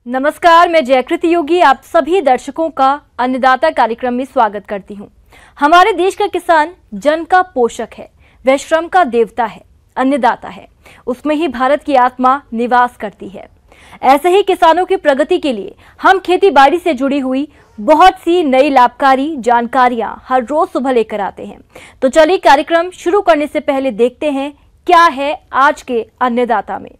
नमस्कार, मैं जयकृति योगी आप सभी दर्शकों का अन्नदाता कार्यक्रम में स्वागत करती हूं। हमारे देश का किसान जन का पोषक है, वह श्रम का देवता है, अन्नदाता है। उसमें ही भारत की आत्मा निवास करती है। ऐसे ही किसानों की प्रगति के लिए हम खेती बाड़ी से जुड़ी हुई बहुत सी नई लाभकारी जानकारियां हर रोज सुबह लेकर आते हैं। तो चलिए कार्यक्रम शुरू करने से पहले देखते हैं क्या है आज के अन्नदाता में।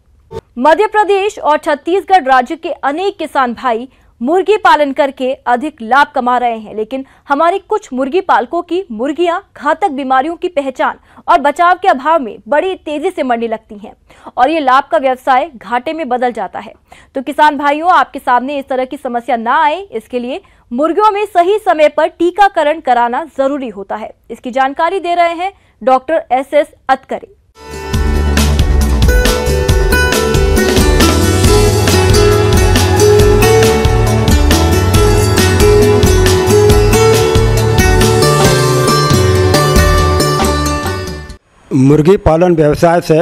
मध्य प्रदेश और छत्तीसगढ़ राज्य के अनेक किसान भाई मुर्गी पालन करके अधिक लाभ कमा रहे हैं, लेकिन हमारे कुछ मुर्गी पालकों की मुर्गियां घातक बीमारियों की पहचान और बचाव के अभाव में बड़ी तेजी से मरने लगती हैं और ये लाभ का व्यवसाय घाटे में बदल जाता है। तो किसान भाइयों, आपके सामने इस तरह की समस्या ना आए, इसके लिए मुर्गियों में सही समय पर टीकाकरण कराना जरूरी होता है। इसकी जानकारी दे रहे हैं डॉक्टर SS अतकरे। मुर्गी पालन व्यवसाय से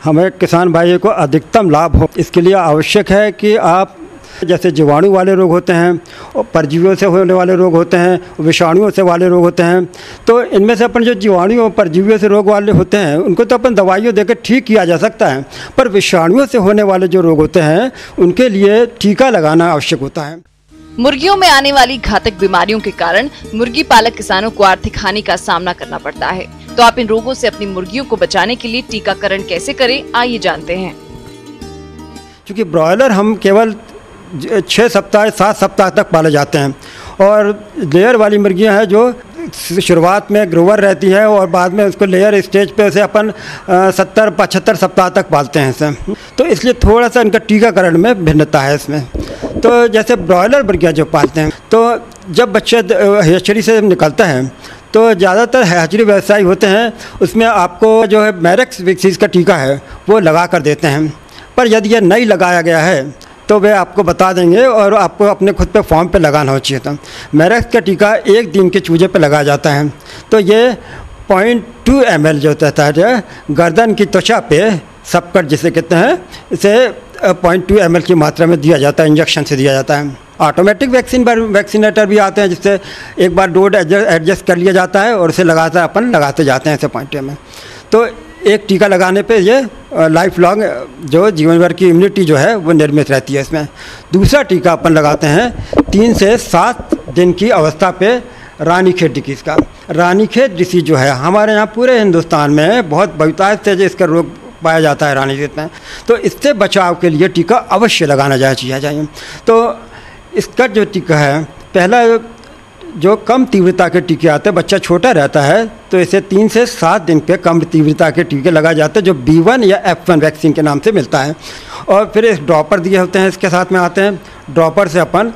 हमें किसान भाइयों को अधिकतम लाभ हो, इसके लिए आवश्यक है कि आप जैसे जीवाणु वाले रोग होते हैं और परजीवियों से होने वाले रोग होते हैं, विषाणुओं से वाले रोग होते हैं, तो इनमें से अपन जो जीवाणु और परजीवियों से रोग वाले होते हैं उनको तो अपन दवाइयों देकर ठीक किया जा सकता है, पर विषाणुओं से होने वाले जो रोग होते हैं उनके लिए टीका लगाना आवश्यक होता है। मुर्गियों में आने वाली घातक बीमारियों के कारण मुर्गी पालक किसानों को आर्थिक हानि का सामना करना पड़ता है। तो आप इन रोगों से अपनी मुर्गियों को बचाने के लिए टीकाकरण कैसे करें, आइए जानते हैं। क्योंकि ब्रॉयलर हम केवल 6 सप्ताह 7 सप्ताह तक पाले जाते हैं और लेयर वाली मुर्गियां हैं जो शुरुआत में ग्रोवर रहती है और बाद में उसको लेयर स्टेज पे उसे अपन 70-75 सप्ताह तक पालते हैं इसे। तो इसलिए थोड़ा सा इनका टीकाकरण में भिन्नता है इसमें। तो जैसे ब्रॉयलर मुर्गियाँ जो पालते हैं तो जब बच्चे हैचरी से निकलता है तो ज़्यादातर हैचरी व्यवसायी होते हैं, उसमें आपको जो है मैरेक्स वैक्सीन का टीका है वो लगा कर देते हैं। पर यदि यह नहीं लगाया गया है तो वे आपको बता देंगे और आपको अपने खुद पे फॉर्म पे लगाना हो चाहिए था। मैरेक्स का टीका 1 दिन के चूजे पे लगाया जाता है। तो ये 0.2 ml जो होता है गर्दन की त्वचा पे सबकट जिसे कहते हैं, इसे 0.2 ml की मात्रा में दिया जाता है, इंजेक्शन से दिया जाता है। ऑटोमेटिक वैक्सीनेटर भी आते हैं जिससे एक बार डोज एडजस्ट कर लिया जाता है और उसे अपन लगाते जाते हैं ऐसे पॉइंट में। तो एक टीका लगाने पे ये लाइफ लॉन्ग जो जीवन भर की इम्यूनिटी जो है वो निर्मित रहती है इसमें। दूसरा टीका अपन लगाते हैं 3 से 7 दिन की अवस्था पे रानीखेत डिसीज़ का। रानीखेत डिसीज़ जो है हमारे यहाँ पूरे हिंदुस्तान में बहुत बहुतायत से जो इसका रोग पाया जाता है रानीखेत में, तो इससे बचाव के लिए टीका अवश्य लगाना चाहिए। तो इसका जो टीका है, पहला जो कम तीव्रता के टीके आते हैं, बच्चा छोटा रहता है तो इसे 3 से 7 दिन पे कम तीव्रता के टीके लगाए जाते हैं जो B1 या F1 वैक्सीन के नाम से मिलता है। और फिर इस ड्रॉपर दिए होते हैं, इसके साथ में आते हैं। ड्रॉपर से अपन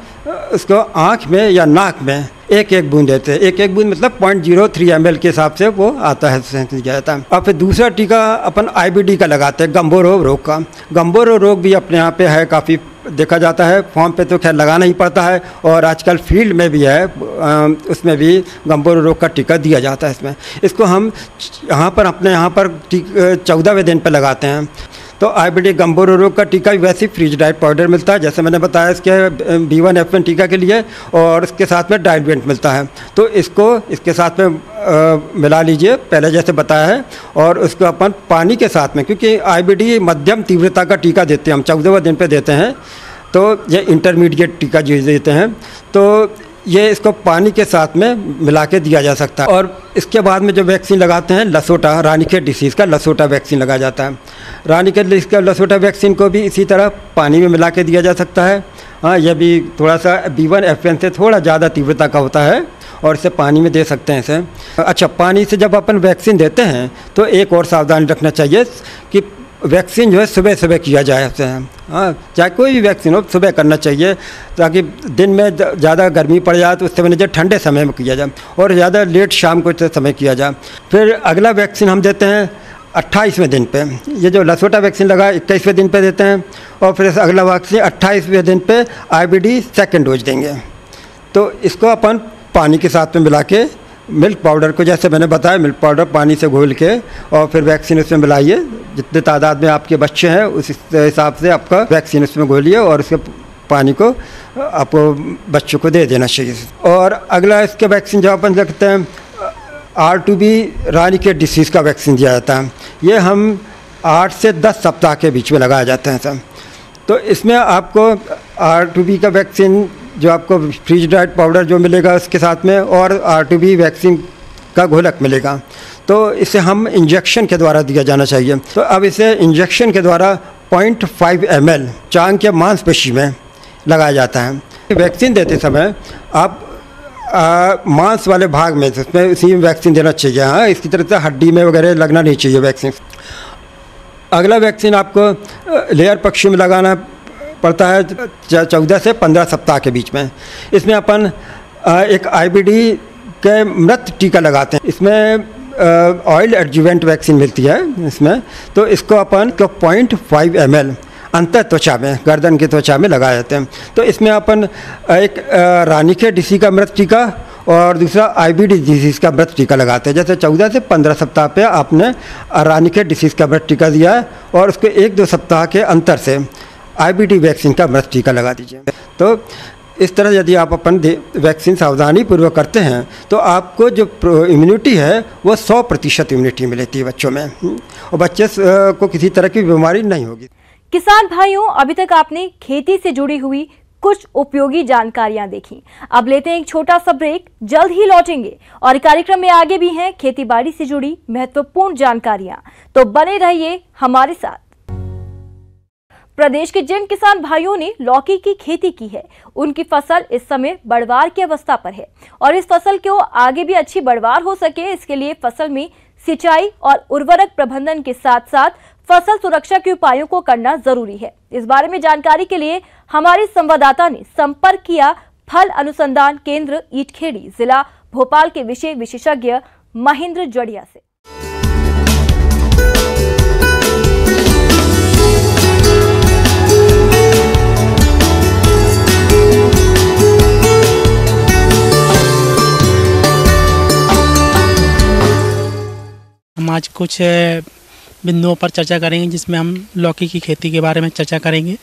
उसको आँख में या नाक में एक बूंद देते हैं। एक बूंद मतलब 0.03 ml के हिसाब से वो आता है, दिया जाता है। और फिर दूसरा टीका अपन IBD का लगाते हैं, गंभोरो रोग का। गंभोरो रोग भी अपने यहाँ पे है, काफ़ी देखा जाता है। फॉर्म पे तो खैर लगाना ही पड़ता है और आजकल फील्ड में भी है, उसमें भी गंभोरो रोग का टीका दिया जाता है इसमें। इसको हम अपने यहाँ पर 14वें दिन पर लगाते हैं। तो IBD गंभोरो रोग का टीका भी वैसे फ्रीज डाइट पाउडर मिलता है, जैसे मैंने बताया इसके B1 F1 टीका के लिए, और इसके साथ में डाइल्वेंट मिलता है। तो इसको इसके साथ में मिला लीजिए पहले जैसे बताया है, और उसको अपन पानी के साथ में, क्योंकि IBD मध्यम तीव्रता का टीका देते हैं हम, 14वें दिन पे देते हैं। तो ये इंटरमीडिएट टीका जो देते हैं, तो ये इसको पानी के साथ में मिला के दिया जा सकता है। और इसके बाद में जो वैक्सीन लगाते हैं लसोटा, रानीखेत डिसीज़ का लसोटा वैक्सीन लगाया जाता है। रानीखेत डिसीज़ का लसोटा वैक्सीन को भी इसी तरह पानी में मिला के दिया जा सकता है। हाँ, यह भी थोड़ा सा B1 F1 से थोड़ा ज़्यादा तीव्रता का होता है और इसे पानी में दे सकते हैं इसे। अच्छा, पानी से जब अपन वैक्सीन देते हैं तो एक और सावधानी रखना चाहिए कि वैक्सीन जो है सुबह सुबह किया जाए उससे। हाँ, चाहे कोई भी वैक्सीन हो सुबह करना चाहिए, ताकि दिन में ज़्यादा गर्मी पड़ जाए तो उससे मैंने जो ठंडे समय में किया जाए और ज़्यादा लेट शाम को समय किया जाए। फिर अगला वैक्सीन हम देते हैं 28वें दिन पे। ये जो लसोटा वैक्सीन लगा 21वें दिन पे देते हैं, और फिर अगला वैक्सीन 28वें दिन पे IBD सेकेंड डोज देंगे। तो इसको अपन पानी के साथ में मिला के मिल्क पाउडर को, जैसे मैंने बताया, मिल्क पाउडर पानी से घोल के और फिर वैक्सीन उसमें मिलाइए। जितने तादाद में आपके बच्चे हैं उस हिसाब से आपका वैक्सीन उसमें घोलिए और उसके पानी को आपको बच्चों को दे देना चाहिए। और अगला इसके वैक्सीन जो अपन रखते हैं R2B रानीखेत डिसीज़ का वैक्सीन दिया जाता है। ये हम 8 से 10 सप्ताह के बीच में लगाया जाता है सर। तो इसमें आपको R2B का वैक्सीन जो आपको फ्रीज ड्राइड पाउडर जो मिलेगा उसके साथ में, और R2B वैक्सीन का घोलक मिलेगा। तो इसे हम इंजेक्शन के द्वारा दिया जाना चाहिए। तो अब इसे इंजेक्शन के द्वारा 0.5 ml चांग के मांसपेशी में लगाया जाता है। वैक्सीन देते समय आप मांस वाले भाग में उसमें इसी वैक्सीन देना चाहिए। हाँ, इसकी तरह से हड्डी में वगैरह लगना नहीं चाहिए वैक्सीन। अगला वैक्सीन आपको लेयर पक्षी में लगाना पड़ता है 14 से 15 सप्ताह के बीच में। इसमें अपन एक IBD के मृत टीका लगाते हैं। इसमें ऑयल एडजुवेंट वैक्सीन मिलती है इसमें। तो इसको अपन 0.5 ml अंतर त्वचा में, गर्दन की त्वचा में लगाए जाते हैं। तो इसमें अपन एक रानीखेत डिसीज़ का मृत टीका और दूसरा IBD डिसीज़ का मृत टीका लगाते हैं। जैसे 14 से 15 सप्ताह पे आपने रानीखेत डिसीज़ का मृत टीका दिया है और उसके 1-2 सप्ताह के अंतर से IBD वैक्सीन का मृत टीका लगा दीजिए। तो इस तरह यदि आप अपन वैक्सीन सावधानी पूर्वक करते हैं तो आपको जो इम्यूनिटी है वो 100% इम्यूनिटी मिलती है बच्चों में, और बच्चे को किसी तरह की बीमारी नहीं होगी। किसान भाइयों, अभी तक आपने खेती से जुड़ी हुई कुछ उपयोगी जानकारियां देखी। अब लेते हैं एक छोटा सा ब्रेक, जल्द ही लौटेंगे और कार्यक्रम में आगे भी हैं खेतीबाड़ी से जुड़ी महत्वपूर्ण जानकारियां, तो बने रहिए हमारे साथ। प्रदेश के जिन किसान भाइयों ने लौकी की खेती की है, उनकी फसल इस समय बढ़वार की अवस्था पर है और इस फसल को आगे भी अच्छी बढ़वार हो सके, इसके लिए फसल में सिंचाई और उर्वरक प्रबंधन के साथ साथ फसल सुरक्षा के उपायों को करना जरूरी है। इस बारे में जानकारी के लिए हमारे संवाददाता ने संपर्क किया फल अनुसंधान केंद्र ईटखेड़ी, जिला भोपाल के विषय विशेषज्ञ महेंद्र जड़िया से। हम आज कुछ बिंदुओं पर चर्चा करेंगे जिसमें हम लौकी की खेती के बारे में चर्चा करेंगे।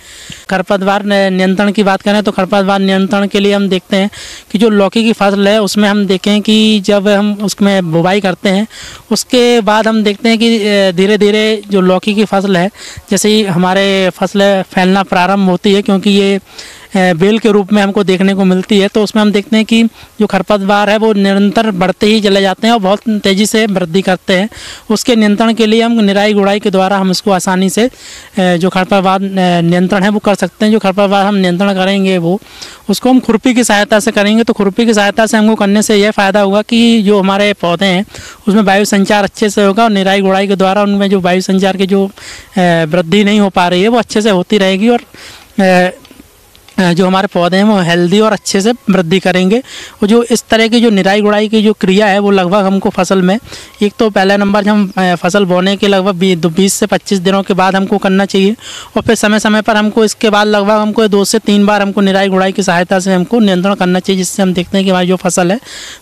खरपतवार नियंत्रण की बात करें तो खरपतवार नियंत्रण के लिए हम देखते हैं कि जो लौकी की फसल है उसमें हम देखें कि जब हम उसमें बुवाई करते हैं उसके बाद हम देखते हैं कि धीरे धीरे जो लौकी की फसल है, जैसे ही हमारे फसल फैलना प्रारंभ होती है, क्योंकि ये बेल के रूप में हमको देखने को मिलती है, तो उसमें हम देखते हैं कि जो खरपतवार है वो निरंतर बढ़ते ही चले जाते हैं और बहुत तेज़ी से वृद्धि करते हैं। उसके नियंत्रण के लिए हम निराई गुड़ाई के द्वारा हम इसको आसानी से जो खरपतवार नियंत्रण है वो कर सकते हैं। जो खरपतवार हम नियंत्रण करेंगे वो उसको हम खुरपी की सहायता से करेंगे। तो खुरपी की सहायता से हमको करने से यह फ़ायदा होगा कि जो हमारे पौधे हैं उसमें वायु संचार अच्छे से होगा और निराई गुड़ाई के द्वारा उनमें जो वायु संचार की जो वृद्धि नहीं हो पा रही है वो अच्छे से होती रहेगी और जो हमारे पौधे हैं वो हेल्दी और अच्छे से वृद्धि करेंगे। और जो इस तरह की जो निराई गुड़ाई की जो क्रिया है वो लगभग हमको फसल में, एक तो पहला नंबर हम फसल बोने के लगभग 20 से 25 दिनों के बाद हमको करना चाहिए और फिर समय समय पर हमको इसके बाद लगभग हमको 2 से 3 बार हमको निराई गुड़ाई की सहायता से हमको नियंत्रण करना चाहिए, जिससे हम देखते हैं कि हमारी जो फसल है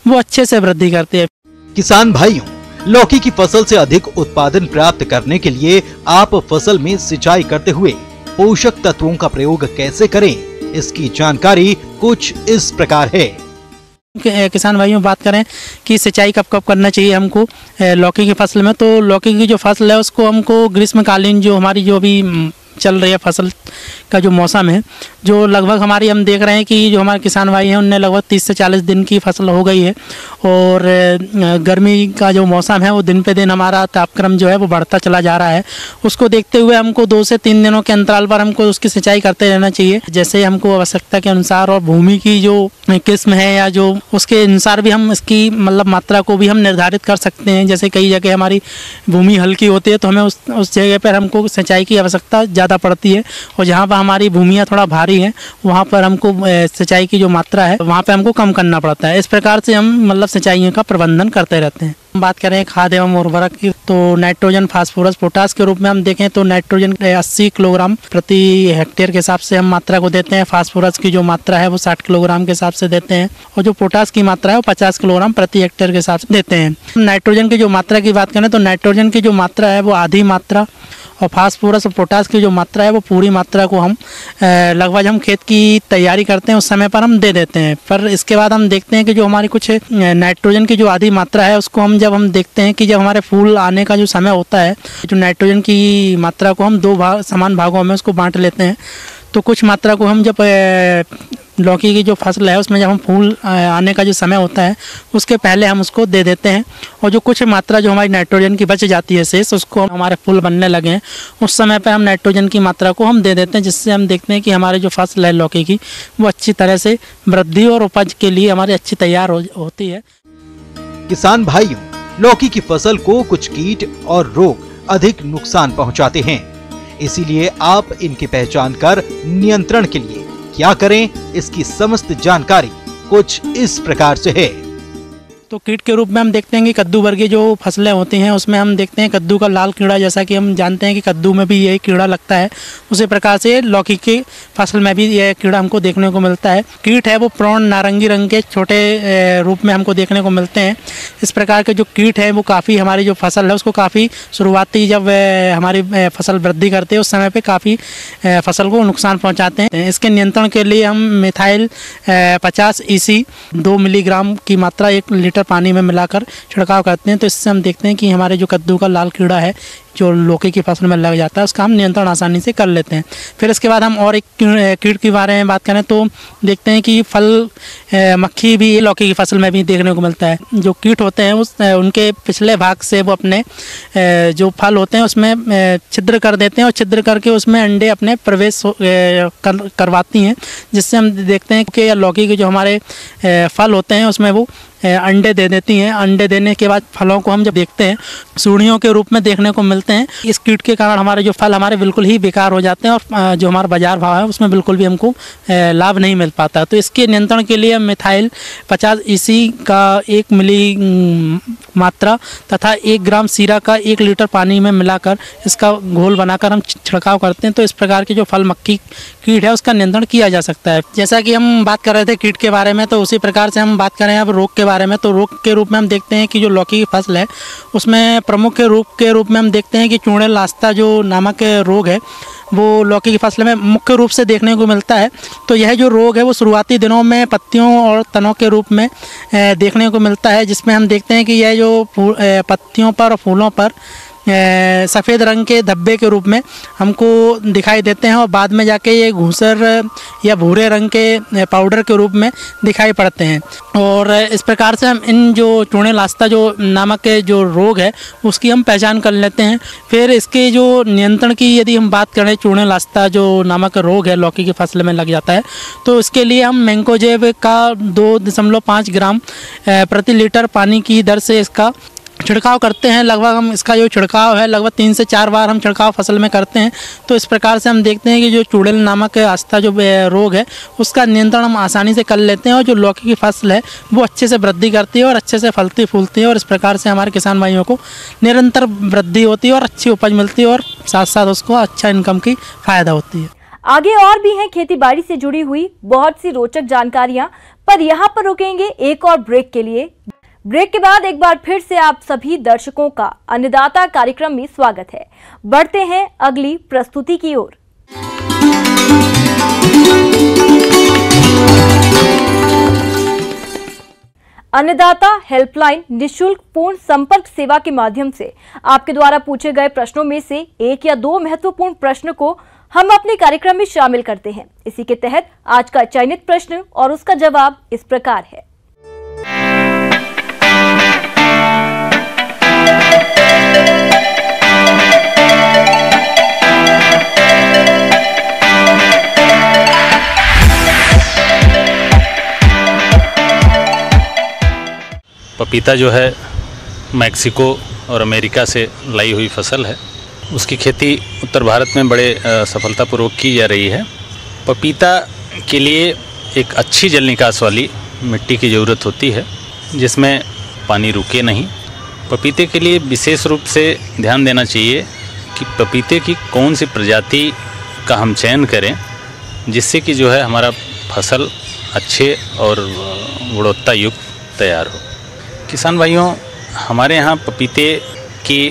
वो अच्छे से वृद्धि करती है। किसान भाइयों, लौकी की फसल से अधिक उत्पादन प्राप्त करने के लिए आप फसल में सिंचाई करते हुए पोषक तत्वों का प्रयोग कैसे करें, इसकी जानकारी कुछ इस प्रकार है। किसान भाइयों, बात करें कि सिंचाई कब कब करना चाहिए हमको लौकी की फसल में, तो लौकी की जो फसल है उसको हमको ग्रीष्मकालीन जो हमारी जो भी चल रही है फसल का जो मौसम है, जो लगभग हमारी हम देख रहे हैं कि जो हमारे किसान भाई हैं उनने लगभग 30 से 40 दिन की फसल हो गई है और गर्मी का जो मौसम है वो दिन पे दिन हमारा तापक्रम जो है वो बढ़ता चला जा रहा है। उसको देखते हुए हमको 2 से 3 दिनों के अंतराल पर हमको उसकी सिंचाई करते रहना चाहिए, जैसे हमको आवश्यकता के अनुसार और भूमि की जो किस्म है या जो उसके अनुसार भी हम इसकी मतलब मात्रा को भी हम निर्धारित कर सकते हैं। जैसे कई जगह हमारी भूमि हल्की होती है तो हमें उस जगह पर हमको सिंचाई की आवश्यकता ज़्यादा पड़ती है और जहाँ पर हमारी भूमियाँ थोड़ा भारी है वहाँ पर हमको सिंचाई की जो मात्रा है वहाँ पे हमको कम करना पड़ता है। इस प्रकार से हम मतलब सिंचाइयों का प्रबंधन करते रहते हैं। बात करें खाद एवं उर्वरक की, तो नाइट्रोजन, फास्फोरस, पोटास के रूप में हम देखें तो नाइट्रोजन 80 किलोग्राम प्रति हेक्टेयर के हिसाब से हम मात्रा को देते हैं। फास्फोरस की जो मात्रा है वो 60 किलोग्राम के हिसाब से देते हैं और जो पोटास की मात्रा है वो 50 किलोग्राम प्रति हेक्टेयर के हिसाब से देते हैं। नाइट्रोजन की जो मात्रा की बात करें तो नाइट्रोजन की जो मात्रा है वो आधी मात्रा और फास्फोरस और पोटास की जो मात्रा है वो पूरी मात्रा को हम लगभग हम खेत की तैयारी करते हैं उस समय पर हम दे देते हैं। पर इसके बाद हम देखते हैं कि जो हमारी कुछ नाइट्रोजन की जो आधी मात्रा है उसको हम जब हम देखते हैं कि जब हमारे फूल आने का जो समय होता है, जो नाइट्रोजन की मात्रा को हम दो समान भागों में उसको बांट लेते हैं। तो कुछ मात्रा को हम जब लौकी की जो फसल है उसमें जब हम फूल आने का जो समय होता है उसके पहले हम उसको दे देते हैं, और जो कुछ मात्रा जो हमारी नाइट्रोजन की बच जाती है शेष, उसको हमारे फूल बनने लगे हैं उस समय पे हम नाइट्रोजन की मात्रा को हम दे देते हैं, जिससे हम देखते हैं कि हमारी जो फसल है लौकी की वो अच्छी तरह से वृद्धि और उपज के लिए हमारी अच्छी तैयार होती है। किसान भाइयों, लौकी की फसल को कुछ कीट और रोग अधिक नुकसान पहुंचाते हैं, इसीलिए आप इनकी पहचान कर नियंत्रण के लिए क्या करें, इसकी समस्त जानकारी कुछ इस प्रकार से है। तो कीट के रूप में हम देखते हैं कि कद्दू वर्गीय जो फसलें होती हैं उसमें हम देखते हैं कद्दू का लाल कीड़ा, जैसा कि हम जानते हैं कि कद्दू में भी यही कीड़ा लगता है, उसी प्रकार से लौकी की फसल में भी यह कीड़ा हमको देखने को मिलता है। कीट है वो प्रौढ़ नारंगी रंग के छोटे रूप में हमको देखने को मिलते हैं। इस प्रकार के जो कीट है वो काफ़ी हमारी जो फसल है उसको काफ़ी शुरुआती जब हमारी फसल वृद्धि करते हैं उस समय पर काफ़ी फसल को नुकसान पहुँचाते हैं। इसके नियंत्रण के लिए हम मिथाइल 50 EC 2 मिलीग्राम की मात्रा 1 लीटर पानी में मिलाकर छिड़काव करते हैं। तो इससे हम देखते हैं कि हमारे जो कद्दू का लाल कीड़ा है जो लौकी की फसल में लग जाता है उसका हम नियंत्रण आसानी से कर लेते हैं। फिर इसके बाद हम और एक कीट के बारे में बात करें तो देखते हैं कि फल मक्खी भी लौकी की फसल में भी देखने को मिलता है। जो कीट होते हैं उनके पिछले भाग से वो अपने जो फल होते हैं उसमें छिद्र कर देते हैं और छिद्र करके उसमें अंडे अपने प्रवेश करवाती हैं, जिससे हम देखते हैं कि लौकी के जो हमारे फल होते हैं उसमें वो अंडे दे देती हैं। अंडे देने के बाद फलों को हम जब देखते हैं सूढ़ियों के रूप में देखने को मिलते हैं। इस कीट के कारण हमारे जो फल हमारे बिल्कुल ही बेकार हो जाते हैं और जो हमारा बाजार भाव है उसमें बिल्कुल भी हमको लाभ नहीं मिल पाता। तो इसके नियंत्रण के लिए मिथाइल 50 EC का 1 मिली मात्रा तथा 1 ग्राम सीरा का 1 लीटर पानी में मिलाकर इसका घोल बनाकर हम छिड़काव करते हैं। तो इस प्रकार की जो फल मक्खी कीट है उसका नियंत्रण किया जा सकता है। जैसा कि हम बात कर रहे थे कीट के बारे में, तो उसी प्रकार से हम बात करें अब रोग के बारे में। तो रोग के रूप में हम देखते हैं कि जो लौकी की फसल है उसमें प्रमुख रोग के रूप में हम देखते हैं कि चूड़े लास्ता जो नामक रोग है वो लौकी की फसल में मुख्य रूप से देखने को मिलता है। तो यह जो रोग है वो शुरुआती दिनों में पत्तियों और तनों के रूप में देखने को मिलता है, जिसमें हम देखते हैं कि यह जो पत्तियों पर और फूलों पर सफ़ेद रंग के धब्बे के रूप में हमको दिखाई देते हैं और बाद में जाके ये घूसर या भूरे रंग के पाउडर के रूप में दिखाई पड़ते हैं। और इस प्रकार से हम इन जो चूड़े लास्ता जो नामक जो रोग है उसकी हम पहचान कर लेते हैं। फिर इसके जो नियंत्रण की यदि हम बात करें, चूड़े लास्ता जो नामक रोग है लौकी की फसल में लग जाता है, तो इसके लिए हम मैंकोजेब का 2.5 ग्राम प्रति लीटर पानी की दर से इसका छिड़काव करते हैं। लगभग हम इसका जो छिड़काव है लगभग 3 से 4 बार हम छिड़काव फसल में करते हैं। तो इस प्रकार से हम देखते हैं कि जो चूड़ेल नामक आस्था जो रोग है उसका नियंत्रण हम आसानी से कर लेते हैं और जो लौकी की फसल है वो अच्छे से वृद्धि करती है और अच्छे से फलती फूलती है और इस प्रकार से हमारे किसान भाइयों को निरंतर वृद्धि होती है और अच्छी उपज मिलती है और साथ साथ उसको अच्छा इनकम की फायदा होती है। आगे और भी हैं खेती बाड़ी से जुड़ी हुई बहुत सी रोचक जानकारियां, पर यहाँ पर रुकेंगे एक और ब्रेक के लिए। ब्रेक के बाद एक बार फिर से आप सभी दर्शकों का अन्नदाता कार्यक्रम में स्वागत है। बढ़ते हैं अगली प्रस्तुति की ओर। अन्नदाता हेल्पलाइन निशुल्क पूर्ण संपर्क सेवा के माध्यम से आपके द्वारा पूछे गए प्रश्नों में से 1 या 2 महत्वपूर्ण प्रश्न को हम अपने कार्यक्रम में शामिल करते हैं। इसी के तहत आज का चयनित प्रश्न और उसका जवाब इस प्रकार है। पपीता जो है मैक्सिको और अमेरिका से लाई हुई फसल है। उसकी खेती उत्तर भारत में बड़े सफलतापूर्वक की जा रही है। पपीता के लिए एक अच्छी जल निकास वाली मिट्टी की ज़रूरत होती है जिसमें पानी रुके नहीं। पपीते के लिए विशेष रूप से ध्यान देना चाहिए कि पपीते की कौन सी प्रजाति का हम चयन करें जिससे कि जो है हमारा फसल अच्छे और गुणवत्ता युक्त तैयार हो। किसान भाइयों, हमारे यहाँ पपीते की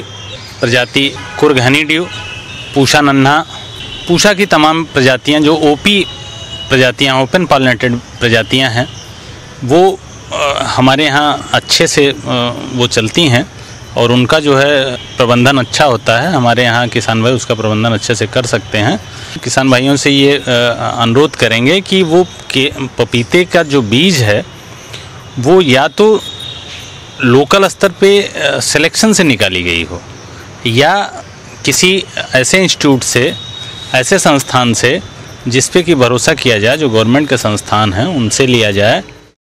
प्रजाति कुर्ग हनी ड्यू पूषा नन्हा, पूषा की तमाम प्रजातियां जो ओपी प्रजातियां, ओपन पॉलिनेटेड प्रजातियां हैं, वो हमारे यहाँ अच्छे से वो चलती हैं और उनका जो है प्रबंधन अच्छा होता है। हमारे यहाँ किसान भाई उसका प्रबंधन अच्छे से कर सकते हैं। किसान भाइयों से ये अनुरोध करेंगे कि वो पपीते का जो बीज है वो या तो लोकल स्तर पे सिलेक्शन से निकाली गई हो या किसी ऐसे इंस्टीट्यूट से, ऐसे संस्थान से जिस पे कि भरोसा किया जाए, जो गवर्नमेंट के संस्थान हैं उनसे लिया जाए।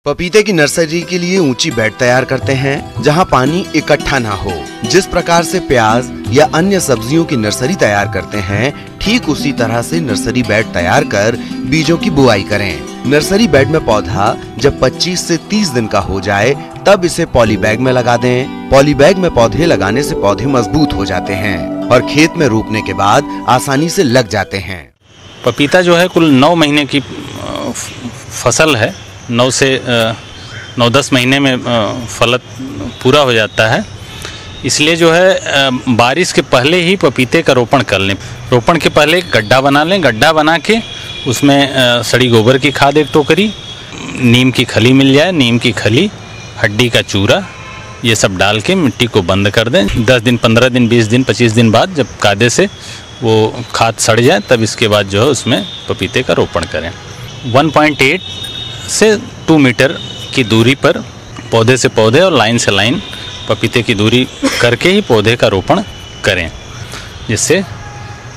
पपीते की नर्सरी के लिए ऊंची बेड तैयार करते हैं जहां पानी इकट्ठा ना हो। जिस प्रकार से प्याज या अन्य सब्जियों की नर्सरी तैयार करते हैं, ठीक उसी तरह से नर्सरी बेड तैयार कर बीजों की बुआई करें। नर्सरी बेड में पौधा जब 25 से 30 दिन का हो जाए तब इसे पॉली बैग में लगा दें। पॉली बैग में पौधे लगाने से पौधे मजबूत हो जाते हैं और खेत में रोपने के बाद आसानी से लग जाते हैं। पपीता जो है कुल 9 महीने की फसल है। 9-10 महीने में फल पूरा हो जाता है। इसलिए जो है बारिश के पहले ही पपीते का रोपण कर लें। रोपण के पहले गड्ढा बना लें। गड्ढा बना के उसमें सड़ी गोबर की खाद 1 टोकरी, नीम की खली मिल जाए, नीम की खली, हड्डी का चूरा, ये सब डाल के मिट्टी को बंद कर दें। 10 दिन, 15 दिन, 20 दिन, 25 दिन बाद जब कादे से वो खाद सड़ जाए तब इसके बाद जो है उसमें पपीते का रोपण करें। 1.8 से 2 मीटर की दूरी पर पौधे से पौधे और लाइन से लाइन पपीते की दूरी करके ही पौधे का रोपण करें, जिससे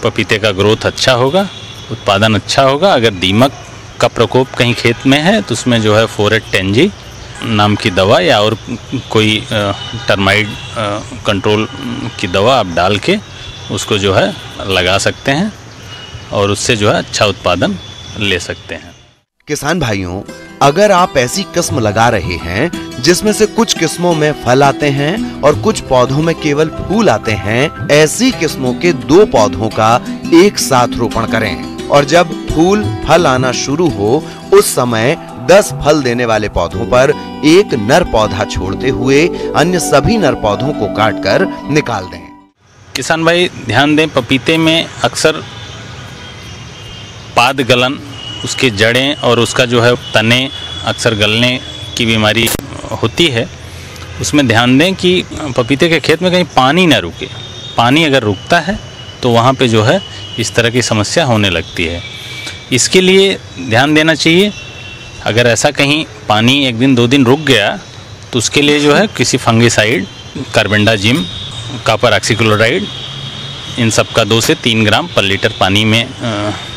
पपीते का ग्रोथ अच्छा होगा, उत्पादन अच्छा होगा। अगर दीमक का प्रकोप कहीं खेत में है तो उसमें जो है 4-8-10G नाम की दवा या और कोई टर्माइट कंट्रोल की दवा आप डाल के उसको जो है लगा सकते हैं और उससे जो है अच्छा उत्पादन ले सकते हैं। किसान भाइयों, अगर आप ऐसी किस्म लगा रहे हैं जिसमें से कुछ किस्मों में फल आते हैं और कुछ पौधों में केवल फूल आते हैं, ऐसी किस्मों के 2 पौधों का एक साथ रोपण करें और जब फूल फल आना शुरू हो उस समय 10 फल देने वाले पौधों पर एक नर पौधा छोड़ते हुए अन्य सभी नर पौधों को काटकर निकाल दें। किसान भाई ध्यान दें, पपीते में अक्सर पाद गलन, उसके जड़ें और उसका जो है तने अक्सर गलने की बीमारी होती है। उसमें ध्यान दें कि पपीते के खेत में कहीं पानी ना रुके। पानी अगर रुकता है तो वहाँ पे जो है इस तरह की समस्या होने लगती है। इसके लिए ध्यान देना चाहिए, अगर ऐसा कहीं पानी 1 दिन 2 दिन रुक गया तो उसके लिए जो है किसी फंगिसाइड, कार्बेंडाजिम, कॉपर ऑक्सीक्लोराइड, इन सब का 2 से 3 ग्राम पर लीटर पानी में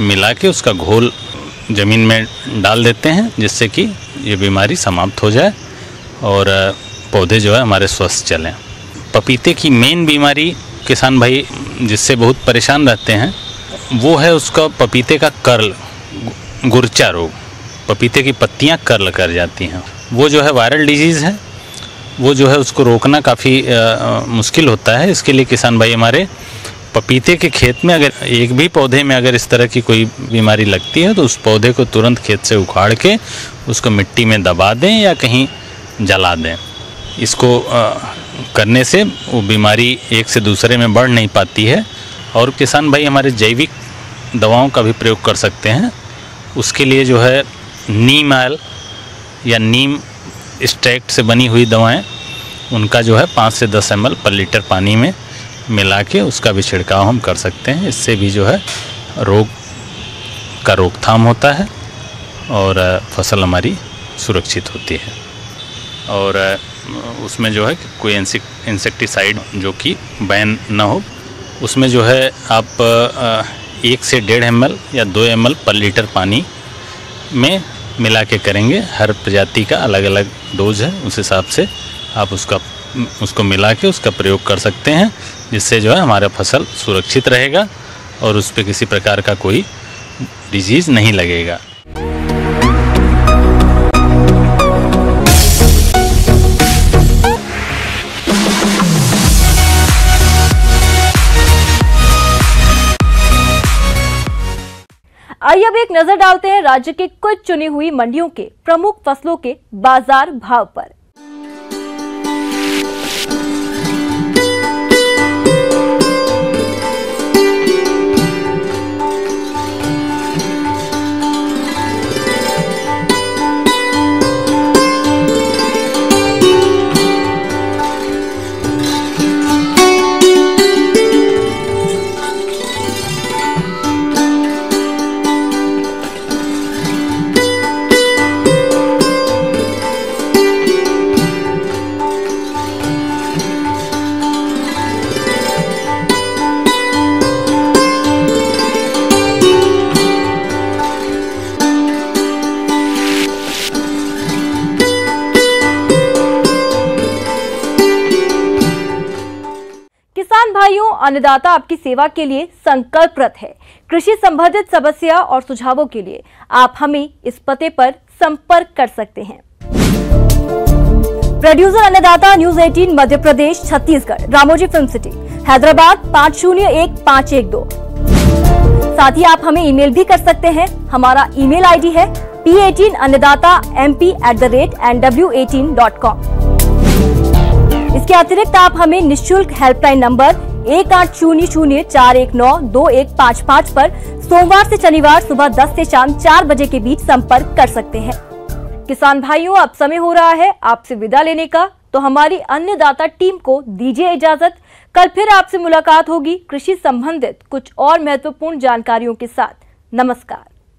मिला के उसका घोल ज़मीन में डाल देते हैं, जिससे कि ये बीमारी समाप्त हो जाए और पौधे जो है हमारे स्वस्थ चलें। पपीते की मेन बीमारी किसान भाई जिससे बहुत परेशान रहते हैं वो है उसका पपीते का कर्ल, गुरचा रोग। पपीते की पत्तियां कर्ल कर जाती हैं। वो जो है वायरल डिजीज़ है, वो जो है उसको रोकना काफ़ी मुश्किल होता है। इसके लिए किसान भाई हमारे पपीते के खेत में अगर एक भी पौधे में अगर इस तरह की कोई बीमारी लगती है तो उस पौधे को तुरंत खेत से उखाड़ के उसको मिट्टी में दबा दें या कहीं जला दें। इसको करने से वो बीमारी एक से दूसरे में बढ़ नहीं पाती है। और किसान भाई हमारे जैविक दवाओं का भी प्रयोग कर सकते हैं। उसके लिए जो है नीम ऑयल या नीम एक्सट्रैक्ट से बनी हुई दवाएं, उनका जो है 5 से 10 ml पर लीटर पानी में मिला के उसका भी छिड़काव हम कर सकते हैं। इससे भी जो है रोग का रोकथाम होता है और फसल हमारी सुरक्षित होती है। और उसमें जो है कोई इंसेक्टिसाइड जो कि बैन ना हो, उसमें जो है आप 1 से 1.5 ml या 2 ml पर लीटर पानी में मिला के करेंगे। हर प्रजाति का अलग अलग डोज है, उस हिसाब से आप उसको मिला के उसका प्रयोग कर सकते हैं, जिससे जो है हमारा फसल सुरक्षित रहेगा और उस पर किसी प्रकार का कोई डिजीज़ नहीं लगेगा। आइए अब एक नजर डालते हैं राज्य के कुछ चुनी हुई मंडियों के प्रमुख फसलों के बाजार भाव पर। अन्नदाता आपकी सेवा के लिए संकल्परत है। कृषि संबंधित समस्या और सुझावों के लिए आप हमें इस पते पर संपर्क कर सकते हैं। प्रोड्यूसर अन्नदाता, news 18 Madhya Pradesh Chhattisgarh, Ramoji film city, Hyderabad 501512। साथ ही आप हमें ईमेल भी कर सकते हैं। हमारा ईमेल आईडी है p18annadatamp@nw18.com। इसके अतिरिक्त आप हमें निःशुल्क हेल्पलाइन नंबर 1800419255 पर सोमवार से शनिवार सुबह 10 से शाम 4 बजे के बीच संपर्क कर सकते हैं। किसान भाइयों, अब समय हो रहा है आपसे विदा लेने का, तो हमारी अन्नदाता टीम को दीजिए इजाजत। कल फिर आपसे मुलाकात होगी कृषि संबंधित कुछ और महत्वपूर्ण जानकारियों के साथ। नमस्कार।